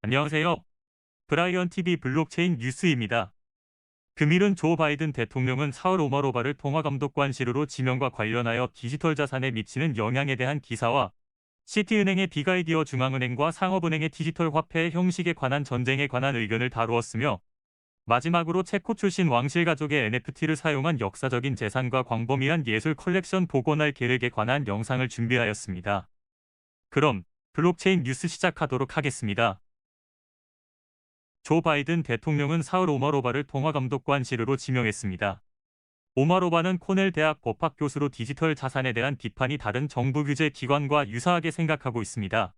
안녕하세요. 브라이언 TV 블록체인 뉴스입니다. 금일은 조 바이든 대통령은 사울 오마로바를 통화감독관실로 지명과 관련하여 디지털 자산에 미치는 영향에 대한 기사와 시티은행의 빅아이디어 중앙은행과 상업은행의 디지털 화폐 형식에 관한 전쟁에 관한 의견을 다루었으며 마지막으로 체코 출신 왕실 가족의 NFT를 사용한 역사적인 재산과 광범위한 예술 컬렉션 복원할 계획에 관한 영상을 준비하였습니다. 그럼 블록체인 뉴스 시작하도록 하겠습니다. 조 바이든 대통령은 사울 오마로바를 통화감독관실로 지명했습니다. 오마로바는 코넬 대학 법학 교수로 디지털 자산에 대한 비판이 다른 정부 규제 기관과 유사하게 생각하고 있습니다.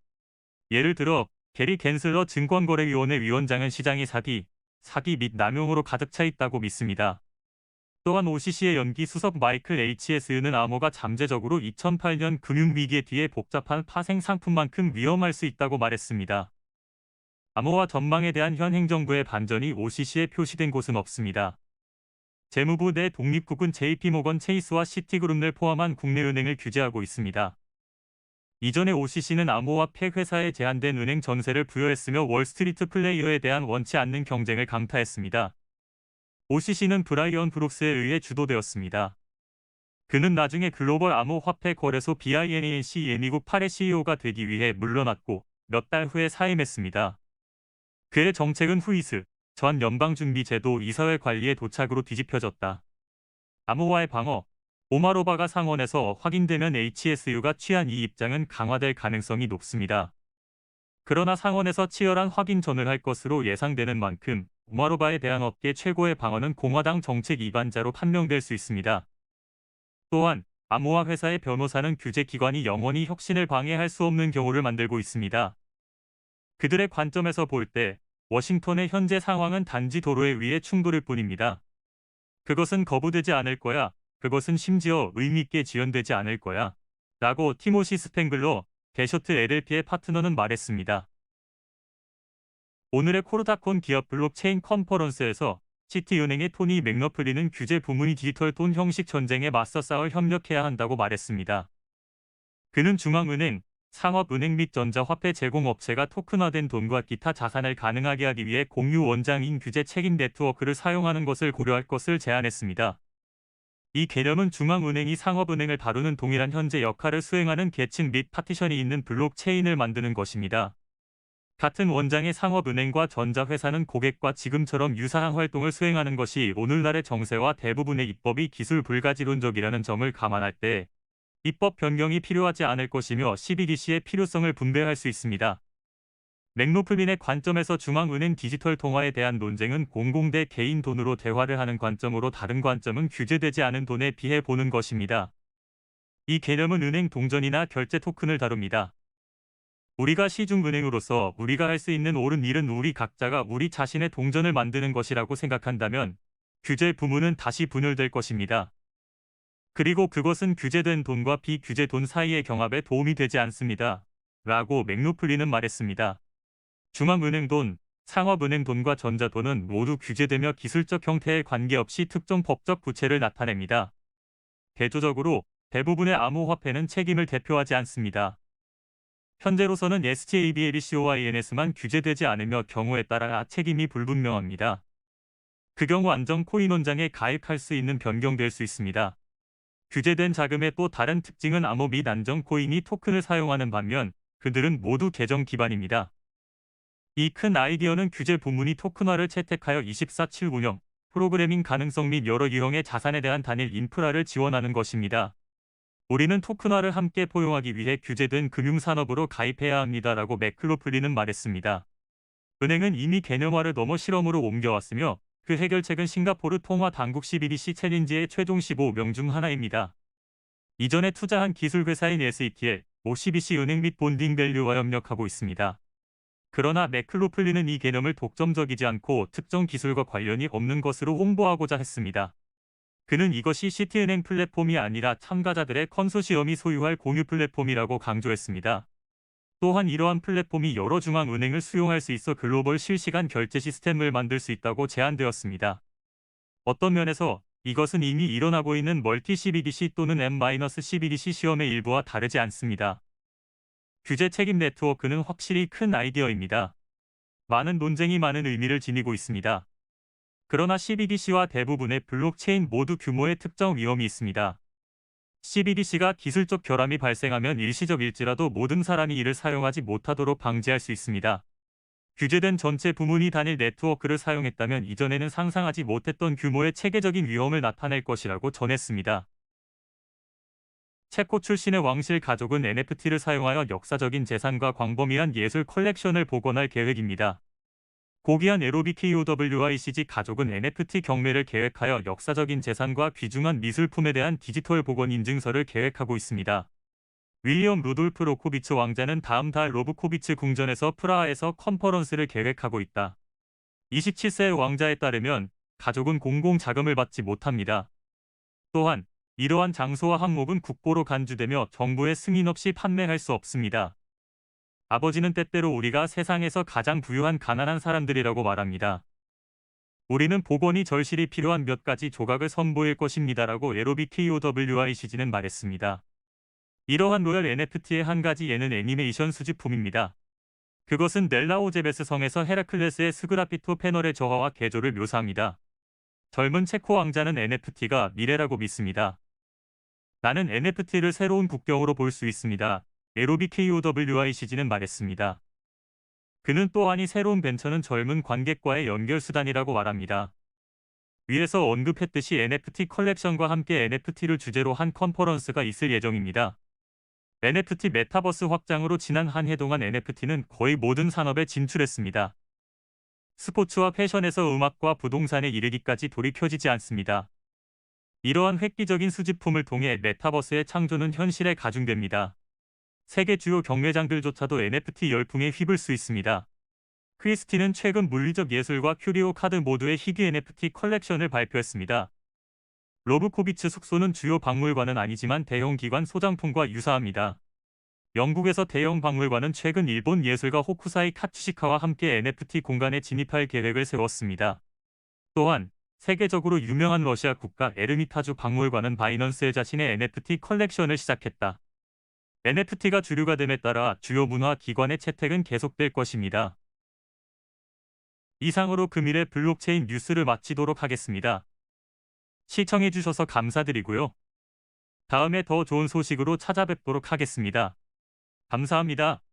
예를 들어 게리 겐슬러 증권거래위원회 위원장은 시장이 사기 및 남용으로 가득 차 있다고 믿습니다. 또한 OCC의 연기 수석 마이클 HS는 암호가 잠재적으로 2008년 금융위기 뒤에 복잡한 파생 상품만큼 위험할 수 있다고 말했습니다. 암호화 전망에 대한 현 행정부의 반전이 OCC에 표시된 곳은 없습니다. 재무부 내 독립국은 JP모건 체이스와 시티그룹을 포함한 국내 은행을 규제하고 있습니다. 이전에 OCC는 암호화 폐 회사에 제한된 은행 전세를 부여했으며 월스트리트 플레이어에 대한 원치 않는 경쟁을 감타했습니다. OCC는 브라이언 브룩스에 의해 주도되었습니다. 그는 나중에 글로벌 암호화폐 거래소 BINANC 미국 8의 CEO가 되기 위해 물러났고 몇 달 후에 사임했습니다. 그의 정책은 후이스 전 연방준비제도 이사회 관리의 도착으로 뒤집혀졌다. 암호화의 방어 오마로바가 상원에서 확인되면 HSU가 취한 이 입장은 강화될 가능성이 높습니다. 그러나 상원에서 치열한 확인전을 할 것으로 예상되는 만큼 오마로바에 대한 업계 최고의 방어는 공화당 정책 위반자로 판명될 수 있습니다. 또한 암호화 회사의 변호사는 규제기관이 영원히 혁신을 방해할 수 없는 경우를 만들고 있습니다. 그들의 관점에서 볼 때 워싱턴의 현재 상황은 단지 도로에 의해 충돌일 뿐입니다. 그것은 거부되지 않을 거야. 그것은 심지어 의미있게 지연되지 않을 거야. 라고 티모시 스팽글러, 게셔트 LLP의 파트너는 말했습니다. 오늘의 코르다콘 기업 블록체인 컨퍼런스에서 시티은행의 토니 맥너플리는 규제 부문이 디지털 돈 형식 전쟁에 맞서 싸울 협력해야 한다고 말했습니다. 그는 중앙은행, 상업은행 및 전자화폐 제공업체가 토큰화된 돈과 기타 자산을 가능하게 하기 위해 공유 원장인 규제 책임 네트워크를 사용하는 것을 고려할 것을 제안했습니다. 이 개념은 중앙은행이 상업은행을 다루는 동일한 현재 역할을 수행하는 계층 및 파티션이 있는 블록체인을 만드는 것입니다. 같은 원장의 상업은행과 전자회사는 고객과 지금처럼 유사한 활동을 수행하는 것이 오늘날의 정세와 대부분의 입법이 기술 불가지론적이라는 점을 감안할 때 입법 변경이 필요하지 않을 것이며 CBDC의 필요성을 분배할 수 있습니다. 맥노플린의 관점에서 중앙은행 디지털 통화에 대한 논쟁은 공공 대 개인 돈으로 대화를 하는 관점으로 다른 관점은 규제되지 않은 돈에 비해 보는 것입니다. 이 개념은 은행 동전이나 결제 토큰을 다룹니다. 우리가 시중은행으로서 우리가 할 수 있는 옳은 일은 우리 각자가 우리 자신의 동전을 만드는 것이라고 생각한다면 규제 부문은 다시 분열될 것입니다. 그리고 그것은 규제된 돈과 비규제 돈 사이의 경합에 도움이 되지 않습니다. 라고 맥노플리는 말했습니다. 중앙은행 돈, 상업은행 돈과 전자돈은 모두 규제되며 기술적 형태에 관계없이 특정 법적 부채를 나타냅니다. 대조적으로 대부분의 암호화폐는 책임을 대표하지 않습니다. 현재로서는 SJBLCOINS만 규제되지 않으며 경우에 따라 책임이 불분명합니다. 그 경우 안정 코인 원장에 가입할 수 있는 변경될 수 있습니다. 규제된 자금의 또 다른 특징은 암호 및 안정 코인이 토큰을 사용하는 반면 그들은 모두 계정 기반입니다. 이 큰 아이디어는 규제 부문이 토큰화를 채택하여 24/7 운영, 프로그래밍 가능성 및 여러 유형의 자산에 대한 단일 인프라를 지원하는 것입니다. 우리는 토큰화를 함께 포용하기 위해 규제된 금융산업으로 가입해야 합니다라고 맥클로플리는 말했습니다. 은행은 이미 개념화를 넘어 실험으로 옮겨왔으며 그 해결책은 싱가포르 통화 당국 CBDC 챌린지의 최종 15명 중 하나입니다. 이전에 투자한 기술회사인 SETL, OCBC 은행 및 본딩밸류와 협력하고 있습니다. 그러나 맥클로플리는 이 개념을 독점적이지 않고 특정 기술과 관련이 없는 것으로 홍보하고자 했습니다. 그는 이것이 시티은행 플랫폼이 아니라 참가자들의 컨소시엄이 소유할 공유 플랫폼이라고 강조했습니다. 또한 이러한 플랫폼이 여러 중앙은행을 수용할 수 있어 글로벌 실시간 결제 시스템을 만들 수 있다고 제안되었습니다. 어떤 면에서 이것은 이미 일어나고 있는 멀티 CBDC 또는 M-CBDC 시험의 일부와 다르지 않습니다. 규제 책임 네트워크는 확실히 큰 아이디어입니다. 많은 논쟁이 많은 의미를 지니고 있습니다. 그러나 CBDC와 대부분의 블록체인 모두 규모의 특정 위험이 있습니다. CBDC가 기술적 결함이 발생하면 일시적일지라도 모든 사람이 이를 사용하지 못하도록 방지할 수 있습니다. 규제된 전체 부문이 단일 네트워크를 사용했다면 이전에는 상상하지 못했던 규모의 체계적인 위험을 나타낼 것이라고 전했습니다. 체코 출신의 왕실 가족은 NFT를 사용하여 역사적인 재산과 광범위한 예술 컬렉션을 복원할 계획입니다. 고귀한 LOBKOWICG 가족은 NFT 경매를 계획하여 역사적인 재산과 귀중한 미술품에 대한 디지털 복원 인증서를 계획하고 있습니다. 윌리엄 루돌프 로코비츠 왕자는 다음 달 로브코비츠 궁전에서 프라하에서 컨퍼런스를 계획하고 있다. 27세의 왕자에 따르면 가족은 공공 자금을 받지 못합니다. 또한 이러한 장소와 항목은 국보로 간주되며 정부의 승인 없이 판매할 수 없습니다. 아버지는 때때로 우리가 세상에서 가장 부유한 가난한 사람들이라고 말합니다. 우리는 복원이 절실히 필요한 몇 가지 조각을 선보일 것입니다라고 LOBKOWICG는 말했습니다. 이러한 로열 NFT의 한 가지 예는 애니메이션 수집품입니다. 그것은 넬라오제베스 성에서 헤라클레스의 스그라피토 패널의 저하와 개조를 묘사합니다. 젊은 체코 왕자는 NFT가 미래라고 믿습니다. 나는 NFT를 새로운 국경으로 볼 수 있습니다. LOBKOWICG는 말했습니다. 그는 또한 이 새로운 벤처는 젊은 관객과의 연결 수단이라고 말합니다. 위에서 언급했듯이 NFT 컬렉션과 함께 NFT를 주제로 한 컨퍼런스가 있을 예정입니다. NFT 메타버스 확장으로 지난 한 해 동안 NFT는 거의 모든 산업에 진출했습니다. 스포츠와 패션에서 음악과 부동산에 이르기까지 돌이 켜지지 않습니다. 이러한 획기적인 수집품을 통해 메타버스의 창조는 현실에 가중됩니다. 세계 주요 경매장들조차도 NFT 열풍에 휩을 수 있습니다. 크리스티는 최근 물리적 예술과 큐리오 카드 모두의 희귀 NFT 컬렉션을 발표했습니다. 로브코비츠 숙소는 주요 박물관은 아니지만 대형 기관 소장품과 유사합니다. 영국에서 대형 박물관은 최근 일본 예술가 호쿠사이 카츠시카와 함께 NFT 공간에 진입할 계획을 세웠습니다. 또한 세계적으로 유명한 러시아 국가 에르미타주 박물관은 바이넌스에 자신의 NFT 컬렉션을 시작했다. NFT가 주류가 됨에 따라 주요 문화 기관의 채택은 계속될 것입니다. 이상으로 금일의 블록체인 뉴스를 마치도록 하겠습니다. 시청해주셔서 감사드리고요. 다음에 더 좋은 소식으로 찾아뵙도록 하겠습니다. 감사합니다.